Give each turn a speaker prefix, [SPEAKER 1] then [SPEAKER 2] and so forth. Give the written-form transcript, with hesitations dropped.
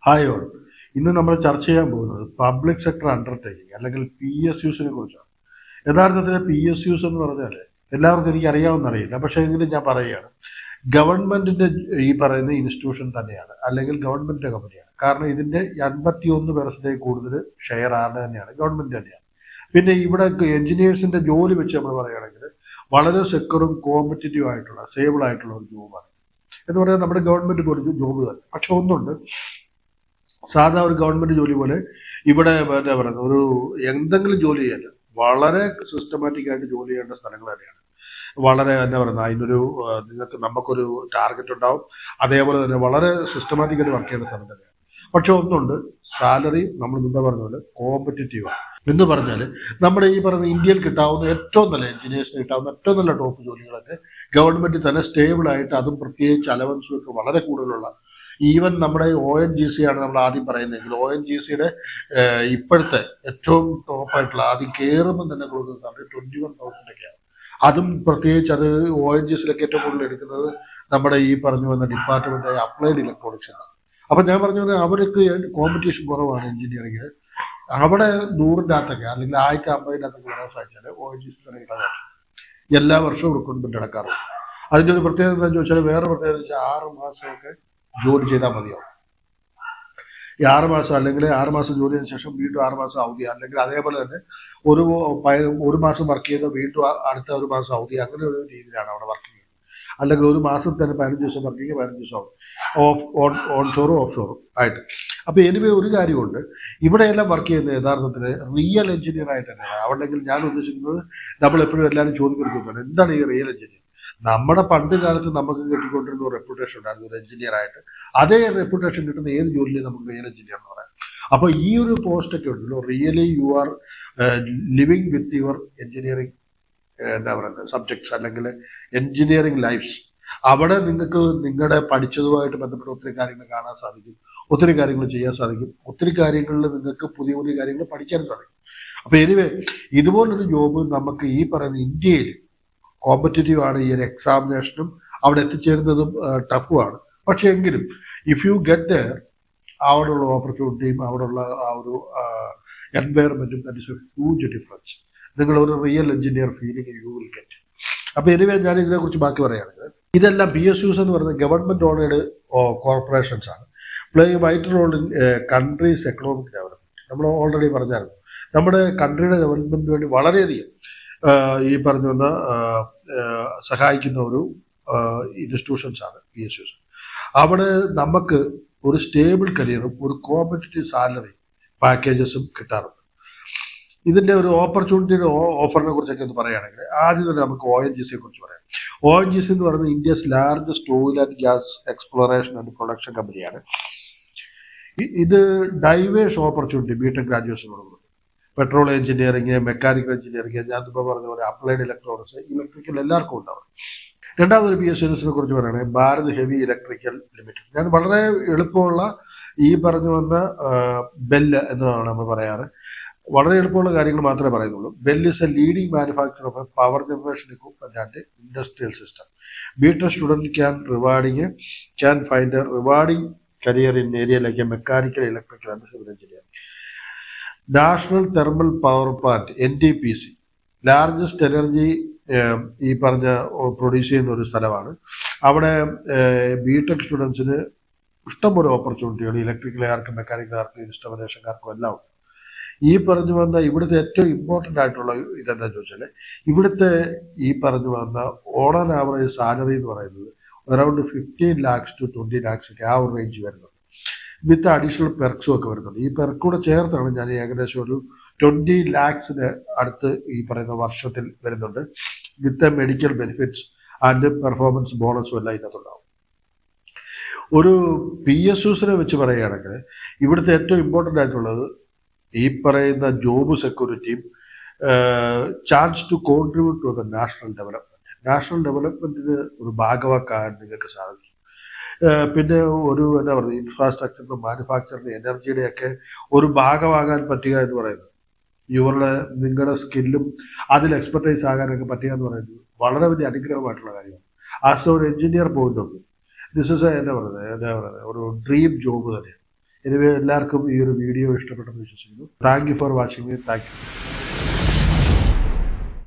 [SPEAKER 1] Hi all. ഇന്ന് നമ്മൾ ചർച്ച ചെയ്യാൻ പോകുന്നത് പബ്ലിക് സെക്ടർ അണ്ടർടേക്കിംഗ് അല്ലെങ്കിൽ PSUs കുറിച്ചാണ്. യഥാർത്ഥത്തിൽ PSUs എന്ന് പറഞ്ഞാൽ എല്ലാവർക്കും എനിക്ക് അറിയാവുന്ന പക്ഷേ എങ്കിലും ഞാൻ പറയുകയാണ്. ഗവൺമെന്റിന്റെ ഈ പറയുന്ന ഇൻസ്റ്റിറ്റ്യൂഷൻ തന്നെയാണ്, അല്ലെങ്കിൽ ഗവൺമെന്റിന്റെ കമ്പനിയാണ്. കാരണം ഇതിന്റെ 51% കൂടുതൽ ഷെയർ ആരുടെ തന്നെയാണ്, ഗവൺമെന്റ് തന്നെയാണ്. പിന്നെ ഇവിടെ എഞ്ചിനീയേഴ്സിന്റെ ജോലി വെച്ച് നമ്മൾ പറയുകയാണെങ്കിൽ വളരെ സെക്യൂറും കോമ്പറ്റീറ്റീവ് ആയിട്ടുള്ള സ്റ്റേബിൾ ആയിട്ടുള്ള ഒരു ജോബാണ് എന്ന് പറയാൻ നമ്മുടെ ഗവൺമെന്റ് കൊടുത്ത ജോബ് തന്നെ. പക്ഷെ ഒന്നുണ്ട്, സാധാ ഒരു ഗവൺമെന്റ് ജോലി പോലെ ഇവിടെ എന്താ പറയുന്നത്, ഒരു എന്തെങ്കിലും ജോലി ചെയ്യല്ല, വളരെ സിസ്റ്റമാറ്റിക് ആയിട്ട് ജോലി ചെയ്യേണ്ട സ്ഥലങ്ങൾ തന്നെയാണ്. വളരെ എന്താ പറയുന്നത്, അതിനൊരു നമുക്കൊരു ടാർഗറ്റ് ഉണ്ടാവും. അതേപോലെ തന്നെ വളരെ സിസ്റ്റമാറ്റിക് ആയിട്ട് വർക്ക് ചെയ്യേണ്ട സ്ഥലം തന്നെയാണ്. പക്ഷെ ഒന്നുണ്ട്, സാലറി നമ്മൾ മുമ്പേ പറഞ്ഞ പോലെ കോമ്പറ്റീറ്റീവ് ആണ്. എന്ന് പറഞ്ഞാൽ നമ്മുടെ ഈ പറയുന്ന ഇന്ത്യയിൽ കിട്ടാവുന്ന ഏറ്റവും നല്ല എഞ്ചിനീയേഴ്സിന് കിട്ടാവുന്ന ഏറ്റവും നല്ല ടോപ്പ് ജോലികളൊക്കെ ഗവൺമെന്റ് തന്നെ സ്റ്റേബിൾ ആയിട്ട്, അതും പ്രത്യേകിച്ച് അലവൻസും ഒക്കെ വളരെ കൂടുതലുള്ള, ഈവൻ നമ്മുടെ ONGC ആണ് നമ്മൾ ആദ്യം പറയുന്നതെങ്കിൽ ONGCയുടെ ഇപ്പോഴത്തെ ഏറ്റവും ടോപ്പായിട്ടുള്ള ആദ്യം കയറുമ്പോൾ തന്നെ കൊടുക്കുന്ന സാലറി 21,000 ഒക്കെയാണ്. അതും പ്രത്യേകിച്ച് അത് ONGCയിലൊക്കെ ഏറ്റവും കൂടുതൽ എടുക്കുന്നത് നമ്മുടെ ഈ പറഞ്ഞു വന്ന ഡിപ്പാർട്ട്മെന്റ് അപ്ലൈഡ് ഇലക്ട്രോണിക്സ് ആണ്. അപ്പൊ ഞാൻ പറഞ്ഞു വന്നത് അവർക്ക് കോമ്പറ്റീഷൻ കുറവാണ് എഞ്ചിനീയറിംഗിൽ. അവിടെ 100ന്റെ അകത്തൊക്കെ അല്ലെങ്കിൽ 1050ന്റെ അകത്തൊക്കെ വരാൻ സാധിച്ചാൽ ONGC തന്നെ കിട്ടാൻ എല്ലാ വർഷവും റിക്രൂട്ട്മെന്റ് നടക്കാറുണ്ട്. അതിന്റെ ഒരു പ്രത്യേകത എന്താണെന്ന് ചോദിച്ചാൽ, വേറെ പ്രത്യേകത വെച്ചാൽ 6 മാസമൊക്കെ ജോലി ചെയ്താൽ മതിയാവും. ഈ 6 മാസം അല്ലെങ്കിൽ 6 മാസം ജോലി ചെയ്തതിനു ശേഷം വീണ്ടും 6 മാസം അവധി, അല്ലെങ്കിൽ അതേപോലെ തന്നെ ഒരു മാസം വർക്ക് ചെയ്ത് വീണ്ടും അടുത്ത ഒരു മാസം അവധി, അങ്ങനെ ഒരു രീതിയിലാണ് അവിടെ വർക്ക് ചെയ്യുന്നത്. അല്ലെങ്കിൽ ഒരു മാസം തന്നെ 15 ദിവസം വർക്ക് ചെയ്യുക, 15 ദിവസം അവധി, ഓൺഷോറും ഓഫ്ഷോറും ആയിട്ട്. അപ്പൊ എനിവേ ഒരു കാര്യമുണ്ട്, ഇവിടെയെല്ലാം വർക്ക് ചെയ്യുന്നത് യഥാർത്ഥത്തിൽ റിയൽ എഞ്ചിനീയർ ആയിട്ട് തന്നെയാണ്. അവിടെങ്കിൽ ഞാൻ ഉദ്ദേശിക്കുന്നത്, നമ്മൾ എപ്പോഴും എല്ലാവരും ചോദിക്കുന്നത് എന്താണ് ഈ റിയൽ എഞ്ചിനീയർ. നമ്മുടെ പണ്ട് കാലത്ത് നമുക്ക് കിട്ടിക്കൊണ്ടിരുന്ന ഒരു റെപ്യൂട്ടേഷൻ ഉണ്ടായിരുന്നു ഒരു എഞ്ചിനീയർ ആയിട്ട്. അതേ റെപ്യൂട്ടേഷൻ കിട്ടുന്ന ഏത് ജോലിയിലും നമുക്ക് റിയൽ എഞ്ചിനീയർ എന്ന് പറയാം. അപ്പൊ ഈ ഒരു പോസ്റ്റ് ഒക്കെ ഉണ്ടല്ലോ, really you are living with your engineering എന്താ പറയുന്നത് സബ്ജക്ട്സ്, അല്ലെങ്കിൽ എഞ്ചിനീയറിംഗ് ലൈഫ്സ്. അവിടെ നിങ്ങൾക്ക് നിങ്ങളുടെ പഠിച്ചതുമായിട്ട് ബന്ധപ്പെട്ട ഒത്തിരി കാര്യങ്ങൾ കാണാൻ സാധിക്കും, ഒത്തിരി കാര്യങ്ങൾ ചെയ്യാൻ സാധിക്കും, ഒത്തിരി കാര്യങ്ങളിൽ നിങ്ങൾക്ക് പുതിയ പുതിയ കാര്യങ്ങൾ പഠിക്കാൻ സാധിക്കും. അപ്പൊ എനിവേ ഇതുപോലൊരു ജോബ് നമുക്ക് ഈ പറയുന്ന ഇന്ത്യയിൽ കോമ്പറ്റീറ്റീവ് ആണ്. ഈ ഒരു എക്സാമിനേഷനും അവിടെ എത്തിച്ചേരുന്നതും ടഫുമാണ്. പക്ഷെ എങ്കിലും ഇഫ് യു ഗെറ്റ് ദെയർ, അവിടെയുള്ള ഓപ്പർച്യൂണിറ്റിയും അവിടെയുള്ള ആ ഒരു എൻവയറമെന്റും that is a huge difference. നിങ്ങൾ ഒരു real engineer feeling you will get. അപ്പൊ എനിവേ ഞാൻ ഇതിനെക്കുറിച്ച് ബാക്കി പറയുകയാണെങ്കിൽ, ഇതെല്ലാം PSUs എന്ന് പറയുന്നത് ഗവൺമെന്റ് ഓണേഡ് കോർപ്പറേഷൻസ് ആണ്, playing vital role in country's economic development. നമ്മൾ ഓൾറെഡി പറഞ്ഞായിരുന്നു, നമ്മുടെ കൺട്രിയുടെ ഡെവലപ്മെന്റിന് വേണ്ടി വളരെയധികം ഈ പറഞ്ഞു വന്ന സഹായിക്കുന്ന ഒരു ഇൻസ്റ്റിറ്റ്യൂഷൻസ് ആണ് PSUs. അവിടെ നമുക്ക് ഒരു സ്റ്റേബിൾ കരിയറും ഒരു കോമ്പറ്റീറ്റീവ് സാലറി പാക്കേജസും കിട്ടാറുണ്ട്. ഇതിന്റെ ഒരു ഓപ്പർച്യൂണിറ്റിയുടെ ഓഫറിനെ കുറിച്ചൊക്കെ ഒന്ന് പറയുകയാണെങ്കിൽ, ആദ്യം തന്നെ നമുക്ക് ONGCയെ കുറിച്ച് പറയാം. ONGC എന്ന് പറയുന്നത് India's largest oil and gas exploration and production കമ്പനിയാണ്. ഇത് ഡൈവേഴ്സ് ഓപ്പർച്യൂണിറ്റി ബിടെക് ഗ്രാജുവേഷനോട് പെട്രോൾ എഞ്ചിനീയറിംഗ്, മെക്കാനിക്കൽ എഞ്ചിനീയറിംഗ്, ഞാൻ ഇപ്പോൾ പറഞ്ഞ പോലെ അപ്ലൈഡ് ഇലക്ട്രോണിക്സ്, ഇലക്ട്രിക്കൽ എല്ലാവർക്കും ഉണ്ടാവും. രണ്ടാമതൊരു PSUസിനെ കുറിച്ച് പറയുകയാണെങ്കിൽ ഭാരത് ഹെവി ഇലക്ട്രിക്കൽ ലിമിറ്റഡ്. ഞാൻ വളരെ എളുപ്പമുള്ള ഈ പറഞ്ഞു വന്ന ബെല്ല് എന്നാണ് നമ്മൾ പറയാറ്. വളരെ എളുപ്പമുള്ള കാര്യങ്ങൾ മാത്രമേ പറയുന്നുള്ളൂ. BEL is a leading manufacture of a power generation equipment and industrial system. BTech student can find a rewarding career in area like a mechanical, electrical and civil engineering. National thermal power plant NTPC, largest energy ഈ പറഞ്ഞ produce ചെയ്യുന്ന ഒരു സ്ഥലമാണ്. അവിടെ BTech സ്റ്റുഡൻസിന് ഇഷ്ടംപോലെ ഓപ്പർച്യൂണിറ്റികൾ ഇലക്ട്രിക്കലുകാർക്കും മെക്കാനിക്കലുകാർക്കും ഇൻസ്ട്രുമെന്റേഷൻകാർക്കും എല്ലാം ഉണ്ട്. ഈ പറഞ്ഞു വന്ന ഇവിടുത്തെ ഏറ്റവും ഇമ്പോർട്ടൻ്റ് ആയിട്ടുള്ള ഇതെന്താ ചോദിച്ചാൽ, ഇവിടുത്തെ ഈ പറഞ്ഞു വന്ന ഓൺ ആൻ ആവറേജ് സാലറി എന്ന് പറയുന്നത് അറൗണ്ട് 15 lakhs to 20 lakhs ഒക്കെ ആ ഒരു റേഞ്ച് വരുന്നുണ്ട്. വിത്ത് അഡീഷണൽ പെർക്സും ഒക്കെ വരുന്നുണ്ട്. ഈ പെർക്കൂടെ ചേർത്താണ് ഞാൻ ഏകദേശം ഒരു 20 lakhsന് അടുത്ത് ഈ പറയുന്ന വർഷത്തിൽ വരുന്നുണ്ട്. With medical benefits and performance ബോണസും എല്ലാം ഇതിനകത്തുണ്ടാവും. ഒരു PSUസിനെ വെച്ച് പറയുകയാണെങ്കിൽ ഇവിടുത്തെ ഏറ്റവും ഇമ്പോർട്ടൻ്റ് ആയിട്ടുള്ളത് ഈ പറയുന്ന ജോബ് സെക്യൂരിറ്റിയും chance to contribute to the national development. National ഡെവലപ്മെന്റിന് ഒരു ഭാഗമാക്കാൻ നിങ്ങൾക്ക് സാധിക്കും. പിന്നെ ഒരു എന്താ പറയുക, ഇൻഫ്രാസ്ട്രക്ചറിനും മാനുഫാക്ചറിനും എനർജിയുടെ ഒക്കെ ഒരു ഭാഗമാകാൻ പറ്റുക എന്ന് പറയുന്നത്, നിങ്ങളുടെ സ്കില്ലും അതിൽ എക്സ്പെർട്ടൈസ് ആകാനൊക്കെ പറ്റുക എന്ന് പറയുന്നത് വളരെ വലിയ അനുഗ്രഹമായിട്ടുള്ള കാര്യമാണ്. ആസ് ഒരു engineer point of view, this is എന്താ പറയുന്നത് ഒരു ഡ്രീം ജോബ് തന്നെയാണ്. എനിവേ എല്ലാവർക്കും ഈ ഒരു വീഡിയോ ഇഷ്ടപ്പെട്ടെന്ന് വിശ്വസിക്കുന്നു. Thank you for watching me. Thank you.